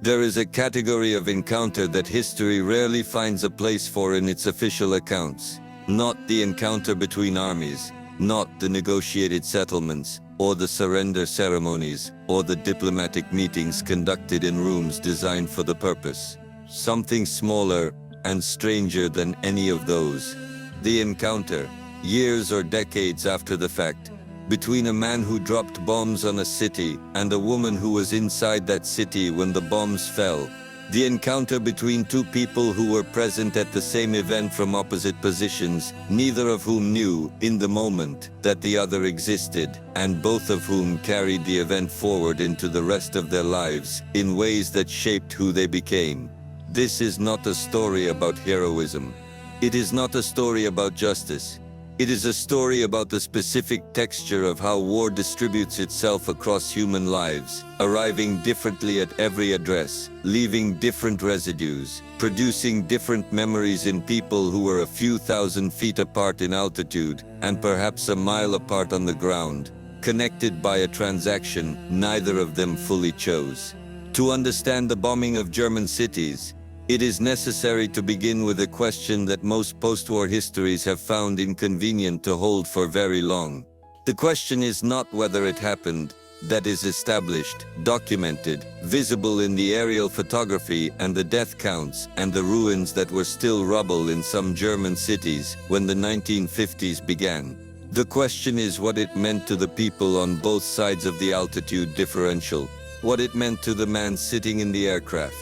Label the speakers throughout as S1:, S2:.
S1: There is a category of encounter that history rarely finds a place for in its official accounts. Not the encounter between armies, not the negotiated settlements, or the surrender ceremonies, or the diplomatic meetings conducted in rooms designed for the purpose. Something smaller and stranger than any of those. The encounter, years or decades after the fact, between a man who dropped bombs on a city and a woman who was inside that city when the bombs fell. The encounter between two people who were present at the same event from opposite positions, neither of whom knew, in the moment, that the other existed, and both of whom carried the event forward into the rest of their lives, in ways that shaped who they became. This is not a story about heroism. It is not a story about justice. It is a story about the specific texture of how war distributes itself across human lives, arriving differently at every address, leaving different residues, producing different memories in people who were a few thousand feet apart in altitude, and perhaps a mile apart on the ground, connected by a transaction neither of them fully chose. To understand the bombing of German cities, it is necessary to begin with a question that most post-war histories have found inconvenient to hold for very long. The question is not whether it happened, that is established, documented, visible in the aerial photography and the death counts and the ruins that were still rubble in some German cities when the 1950s began. The question is what it meant to the people on both sides of the altitude differential, what it meant to the man sitting in the aircraft,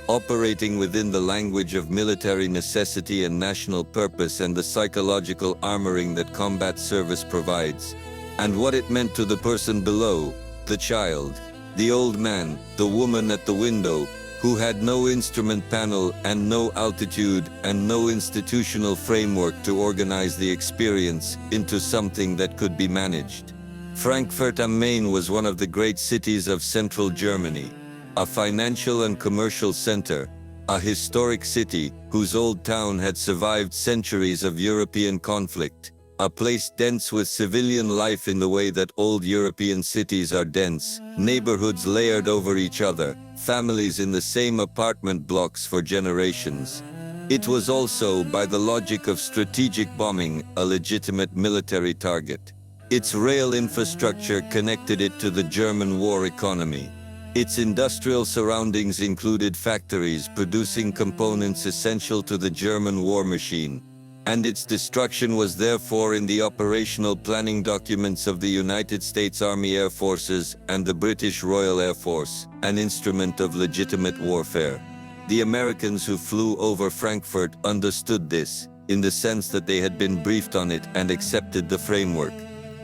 S1: operating within the language of military necessity and national purpose and the psychological armoring that combat service provides, and what it meant to the person below, the child, the old man, the woman at the window, who had no instrument panel and no altitude and no institutional framework to organize the experience into something that could be managed. Frankfurt am Main was one of the great cities of central Germany. A financial and commercial center, a historic city whose old town had survived centuries of European conflict, a place dense with civilian life in the way that old European cities are dense, neighborhoods layered over each other, families in the same apartment blocks for generations. It was also, by the logic of strategic bombing, a legitimate military target. Its rail infrastructure connected it to the German war economy. Its industrial surroundings included factories producing components essential to the German war machine, and its destruction was therefore in the operational planning documents of the United States Army Air Forces and the British Royal Air Force, an instrument of legitimate warfare. The Americans who flew over Frankfurt understood this, in the sense that they had been briefed on it and accepted the framework.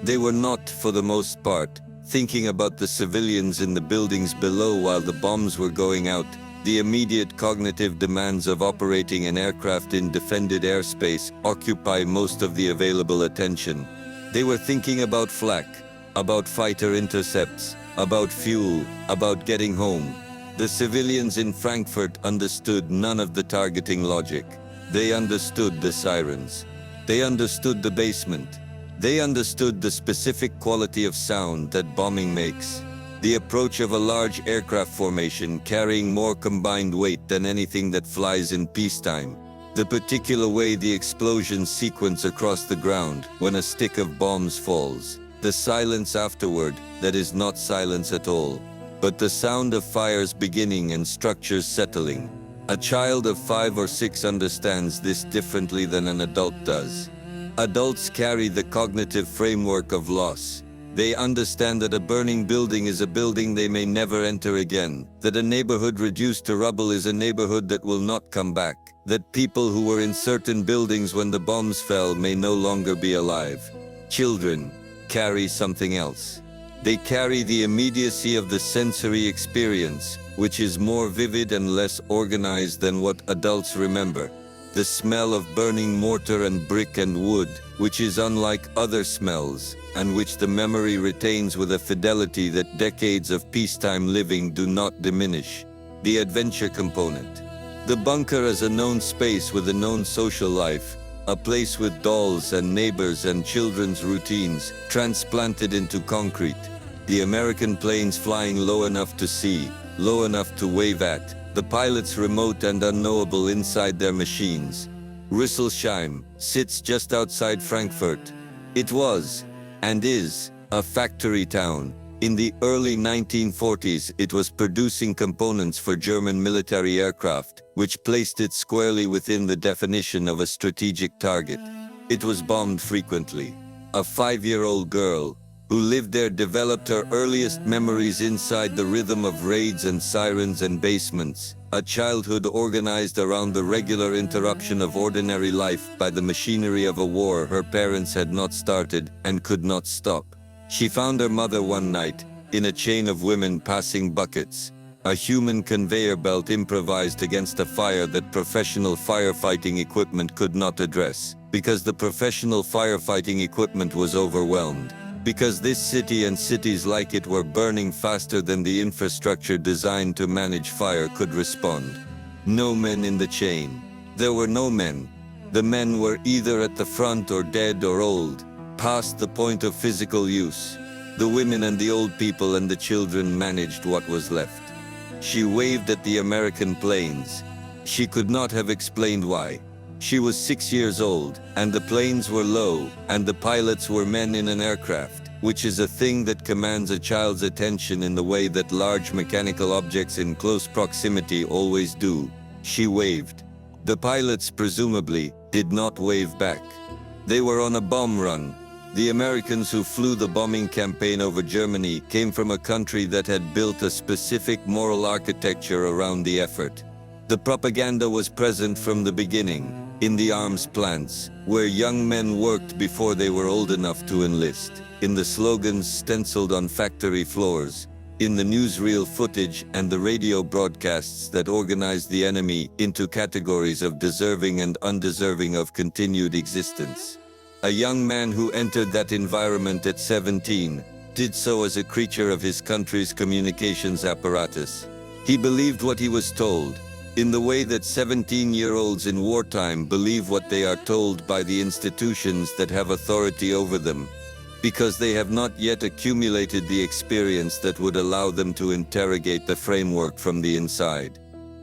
S1: They were not, for the most part, thinking about the civilians in the buildings below while the bombs were going out, the immediate cognitive demands of operating an aircraft in defended airspace occupy most of the available attention. They were thinking about flak, about fighter intercepts, about fuel, about getting home. The civilians in Frankfurt understood none of the targeting logic. They understood the sirens. They understood the basement. They understood the specific quality of sound that bombing makes. The approach of a large aircraft formation carrying more combined weight than anything that flies in peacetime. The particular way the explosions sequence across the ground when a stick of bombs falls. The silence afterward, that is not silence at all, but the sound of fires beginning and structures settling. A child of 5 or 6 understands this differently than an adult does. Adults carry the cognitive framework of loss. They understand that a burning building is a building they may never enter again, that a neighborhood reduced to rubble is a neighborhood that will not come back, that people who were in certain buildings when the bombs fell may no longer be alive. Children carry something else. They carry the immediacy of the sensory experience, which is more vivid and less organized than what adults remember. The smell of burning mortar and brick and wood, which is unlike other smells, and which the memory retains with a fidelity that decades of peacetime living do not diminish. The adventure component. The bunker as a known space with a known social life, a place with dolls and neighbors and children's routines, transplanted into concrete. The American planes flying low enough to see, low enough to wave at, the pilots remote and unknowable inside their machines. Rüsselsheim sits just outside Frankfurt. It was, and is, a factory town. In the early 1940s, it was producing components for German military aircraft, which placed it squarely within the definition of a strategic target. It was bombed frequently. A 5-year-old girl who lived there developed her earliest memories inside the rhythm of raids and sirens and basements, a childhood organized around the regular interruption of ordinary life by the machinery of a war her parents had not started and could not stop. She found her mother one night, in a chain of women passing buckets, a human conveyor belt improvised against a fire that professional firefighting equipment could not address, because the professional firefighting equipment was overwhelmed, because this city and cities like it were burning faster than the infrastructure designed to manage fire could respond. No men in the chain. There were no men. The men were either at the front or dead or old, past the point of physical use. The women and the old people and the children managed what was left. She waved at the American planes. She could not have explained why. She was 6 years old, and the planes were low, and the pilots were men in an aircraft, which is a thing that commands a child's attention in the way that large mechanical objects in close proximity always do. She waved. The pilots, presumably, did not wave back. They were on a bomb run. The Americans who flew the bombing campaign over Germany came from a country that had built a specific moral architecture around the effort. The propaganda was present from the beginning, in the arms plants, where young men worked before they were old enough to enlist, in the slogans stenciled on factory floors, in the newsreel footage and the radio broadcasts that organized the enemy into categories of deserving and undeserving of continued existence. A young man who entered that environment at 17 did so as a creature of his country's communications apparatus. He believed what he was told, in the way that 17-year-olds in wartime believe what they are told by the institutions that have authority over them, because they have not yet accumulated the experience that would allow them to interrogate the framework from the inside.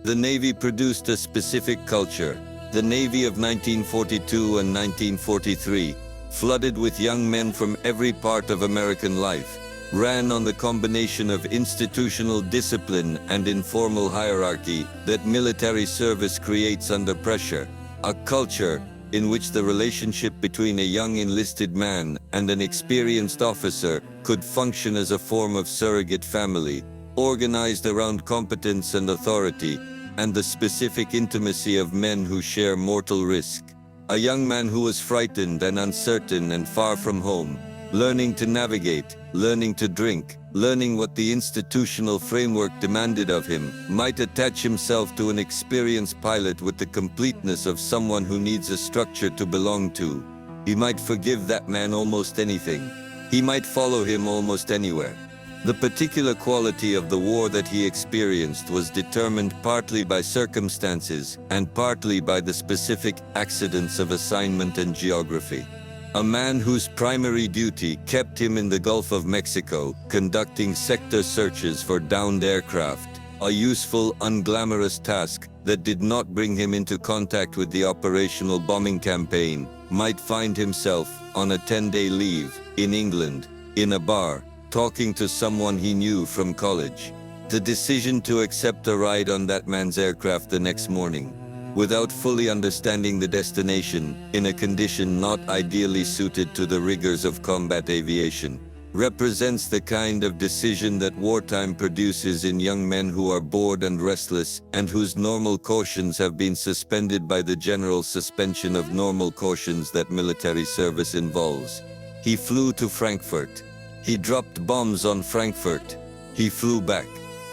S1: The Navy produced a specific culture. The Navy of 1942 and 1943, flooded with young men from every part of American life, ran on the combination of institutional discipline and informal hierarchy that military service creates under pressure, a culture in which the relationship between a young enlisted man and an experienced officer could function as a form of surrogate family, organized around competence and authority, and the specific intimacy of men who share mortal risk. A young man who was frightened and uncertain and far from home, learning to navigate, learning to drink, learning what the institutional framework demanded of him, might attach himself to an experienced pilot with the completeness of someone who needs a structure to belong to. He might forgive that man almost anything. He might follow him almost anywhere. The particular quality of the war that he experienced was determined partly by circumstances and partly by the specific accidents of assignment and geography. A man whose primary duty kept him in the Gulf of Mexico, conducting sector searches for downed aircraft, a useful, unglamorous task that did not bring him into contact with the operational bombing campaign, might find himself on a 10-day leave in England, in a bar, talking to someone he knew from college. The decision to accept a ride on that man's aircraft the next morning, without fully understanding the destination, in a condition not ideally suited to the rigors of combat aviation, represents the kind of decision that wartime produces in young men who are bored and restless, and whose normal cautions have been suspended by the general suspension of normal cautions that military service involves. He flew to Frankfurt. He dropped bombs on Frankfurt. He flew back.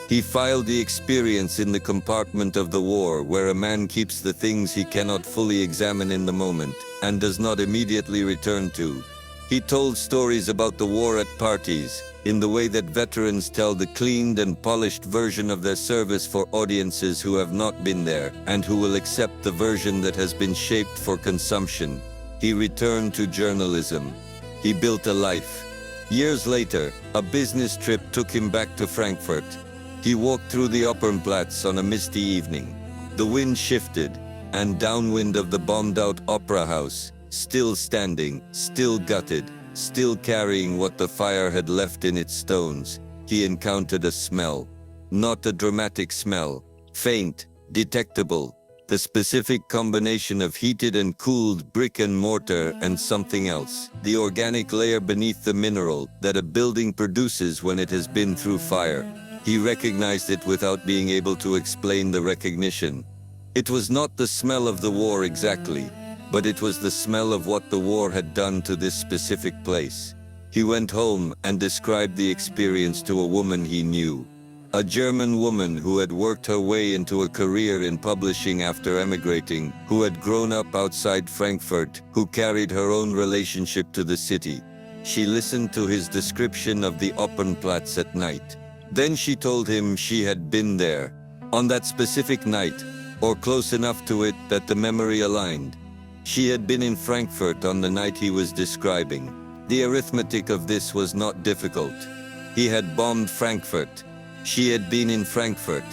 S1: He filed the experience in the compartment of the war where a man keeps the things he cannot fully examine in the moment and does not immediately return to. He told stories about the war at parties, in the way that veterans tell the cleaned and polished version of their service for audiences who have not been there and who will accept the version that has been shaped for consumption. He returned to journalism. He built a life. Years later, a business trip took him back to Frankfurt. He walked through the Opernplatz on a misty evening. The wind shifted, and downwind of the bombed-out opera house, still standing, still gutted, still carrying what the fire had left in its stones, he encountered a smell. Not a dramatic smell, faint, detectable, the specific combination of heated and cooled brick and mortar and something else, the organic layer beneath the mineral that a building produces when it has been through fire. He recognized it without being able to explain the recognition. It was not the smell of the war exactly, but it was the smell of what the war had done to this specific place. He went home and described the experience to a woman he knew. A German woman who had worked her way into a career in publishing after emigrating, who had grown up outside Frankfurt, who carried her own relationship to the city. She listened to his description of the Opernplatz at night. Then she told him she had been there, on that specific night, or close enough to it that the memory aligned. She had been in Frankfurt on the night he was describing. The arithmetic of this was not difficult. He had bombed Frankfurt. She had been in Frankfurt.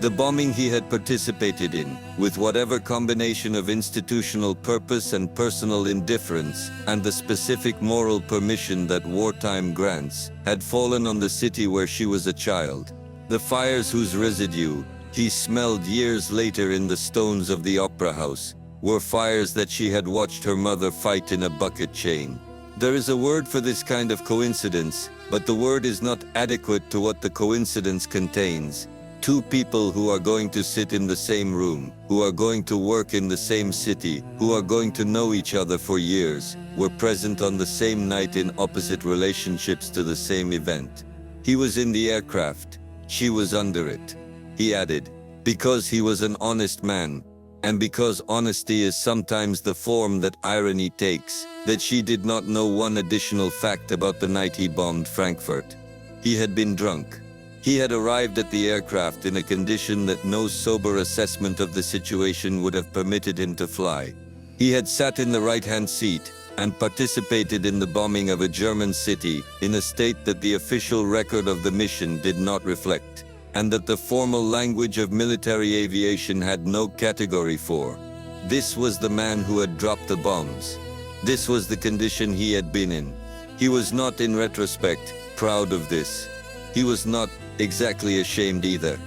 S1: The bombing he had participated in, with whatever combination of institutional purpose and personal indifference, and the specific moral permission that wartime grants, had fallen on the city where she was a child. The fires whose residue he smelled years later in the stones of the opera house were fires that she had watched her mother fight in a bucket chain. There is a word for this kind of coincidence, but the word is not adequate to what the coincidence contains. Two people who are going to sit in the same room, who are going to work in the same city, who are going to know each other for years, were present on the same night in opposite relationships to the same event. He was in the aircraft. She was under it. He added, because he was an honest man, and because honesty is sometimes the form that irony takes, that she did not know one additional fact about the night he bombed Frankfurt. He had been drunk. He had arrived at the aircraft in a condition that no sober assessment of the situation would have permitted him to fly. He had sat in the right-hand seat and participated in the bombing of a German city in a state that the official record of the mission did not reflect, and that the formal language of military aviation had no category for. This was the man who had dropped the bombs. This was the condition he had been in. He was not, in retrospect, proud of this. He was not exactly ashamed either.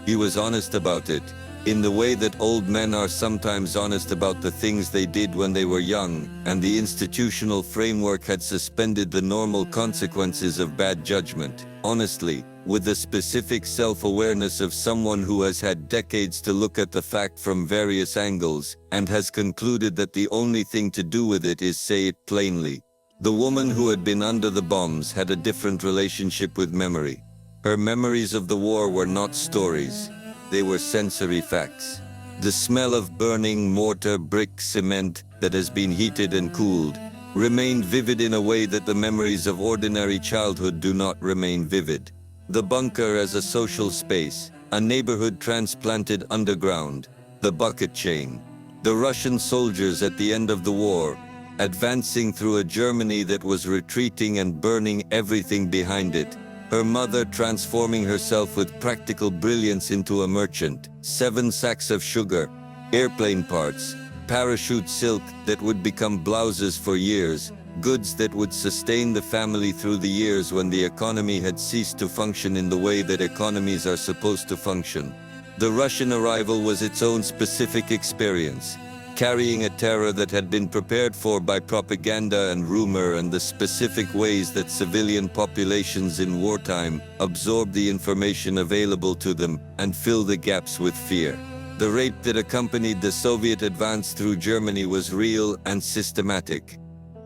S1: He was honest about it, in the way that old men are sometimes honest about the things they did when they were young, and the institutional framework had suspended the normal consequences of bad judgment, honestly, with the specific self-awareness of someone who has had decades to look at the fact from various angles, and has concluded that the only thing to do with it is say it plainly. The woman who had been under the bombs had a different relationship with memory. Her memories of the war were not stories. They were sensory facts. The smell of burning mortar, brick, cement that has been heated and cooled remained vivid in a way that the memories of ordinary childhood do not remain vivid. The bunker as a social space, a neighborhood transplanted underground, the bucket chain, the Russian soldiers at the end of the war, advancing through a Germany that was retreating and burning everything behind it, her mother transforming herself with practical brilliance into a merchant, 7 sacks of sugar, airplane parts, parachute silk that would become blouses for years, goods that would sustain the family through the years when the economy had ceased to function in the way that economies are supposed to function. The Russian arrival was its own specific experience, carrying a terror that had been prepared for by propaganda and rumor and the specific ways that civilian populations in wartime absorb the information available to them and fill the gaps with fear. The rape that accompanied the Soviet advance through Germany was real and systematic.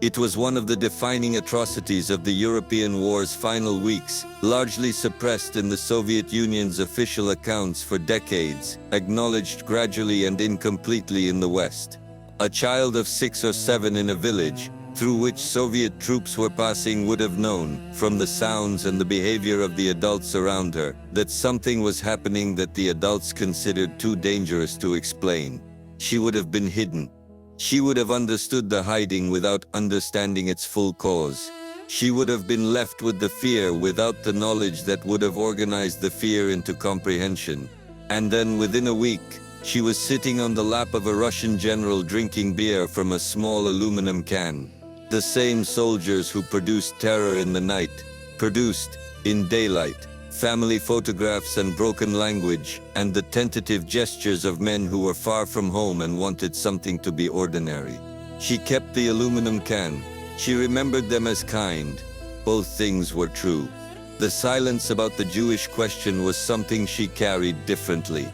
S1: It was one of the defining atrocities of the European war's final weeks, largely suppressed in the Soviet Union's official accounts for decades, acknowledged gradually and incompletely in the West. A child of 6 or 7 in a village, through which Soviet troops were passing, would have known, from the sounds and the behavior of the adults around her, that something was happening that the adults considered too dangerous to explain. She would have been hidden. She would have understood the hiding without understanding its full cause. She would have been left with the fear without the knowledge that would have organized the fear into comprehension. And then within a week, she was sitting on the lap of a Russian general drinking beer from a small aluminum can. The same soldiers who produced terror in the night, produced, in daylight, family photographs and broken language, and the tentative gestures of men who were far from home and wanted something to be ordinary. She kept the aluminum can. She remembered them as kind. Both things were true. The silence about the Jewish question was something she carried differently.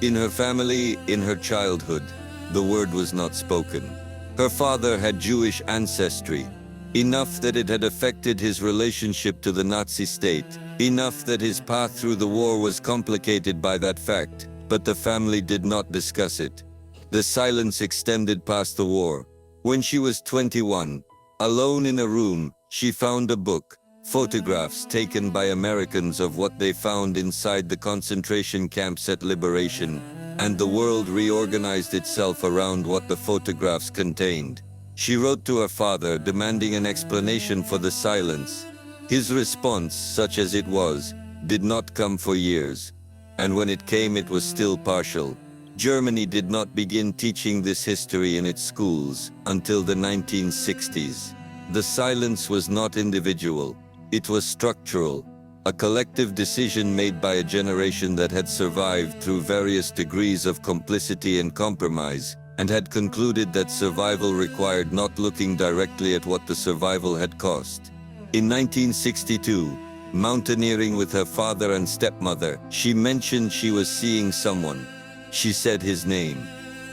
S1: In her family, in her childhood, the word was not spoken. Her father had Jewish ancestry, enough that it had affected his relationship to the Nazi state, enough that his path through the war was complicated by that fact, but the family did not discuss it. The silence extended past the war. When she was 21, alone in a room, she found a book, photographs taken by Americans of what they found inside the concentration camps at liberation, and the world reorganized itself around what the photographs contained. She wrote to her father demanding an explanation for the silence. His response, such as it was, did not come for years. And when it came, it was still partial. Germany did not begin teaching this history in its schools until the 1960s. The silence was not individual. It was structural, a collective decision made by a generation that had survived through various degrees of complicity and compromise, and had concluded that survival required not looking directly at what the survival had cost. In 1962, mountaineering with her father and stepmother, she mentioned she was seeing someone. She said his name.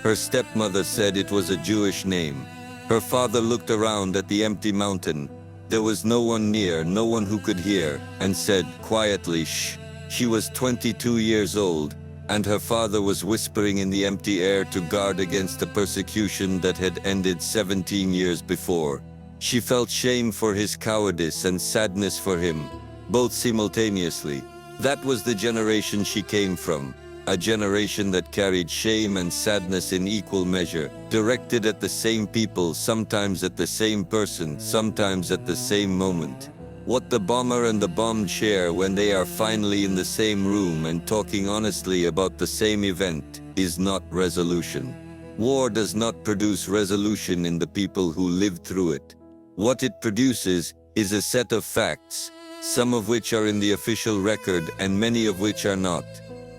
S1: Her stepmother said it was a Jewish name. Her father looked around at the empty mountain. There was no one near, no one who could hear, and said quietly, "Shh." She was 22 years old, and her father was whispering in the empty air to guard against a persecution that had ended 17 years before. She felt shame for his cowardice and sadness for him, both simultaneously. That was the generation she came from. A generation that carried shame and sadness in equal measure, directed at the same people, sometimes at the same person, sometimes at the same moment. What the bomber and the bombed share when they are finally in the same room and talking honestly about the same event is not resolution. War does not produce resolution in the people who lived through it. What it produces is a set of facts, some of which are in the official record and many of which are not.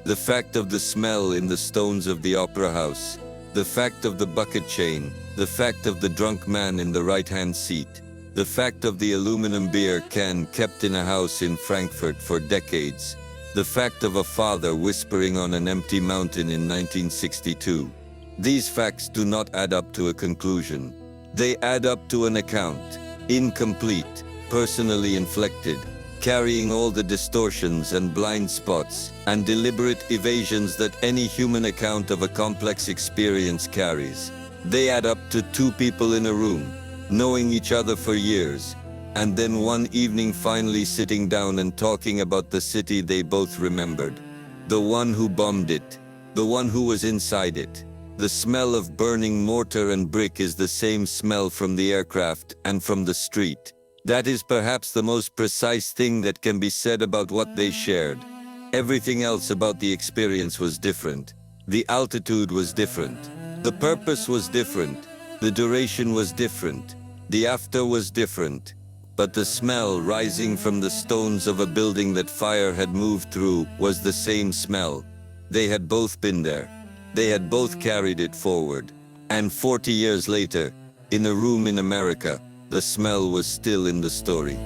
S1: The fact of the smell in the stones of the opera house, the fact of the bucket chain, the fact of the drunk man in the right-hand seat, the fact of the aluminum beer can kept in a house in Frankfurt for decades, the fact of a father whispering on an empty mountain in 1962. These facts do not add up to a conclusion. They add up to an account, incomplete, personally inflected, carrying all the distortions and blind spots and deliberate evasions that any human account of a complex experience carries. They add up to two people in a room, knowing each other for years, and then one evening finally sitting down and talking about the city they both remembered. The one who bombed it, the one who was inside it. The smell of burning mortar and brick is the same smell from the aircraft and from the street. That is perhaps the most precise thing that can be said about what they shared. Everything else about the experience was different. The altitude was different. The purpose was different. The duration was different. The after was different. But the smell rising from the stones of a building that fire had moved through was the same smell. They had both been there. They had both carried it forward. And 40 years later, in a room in America, the smell was still in the story.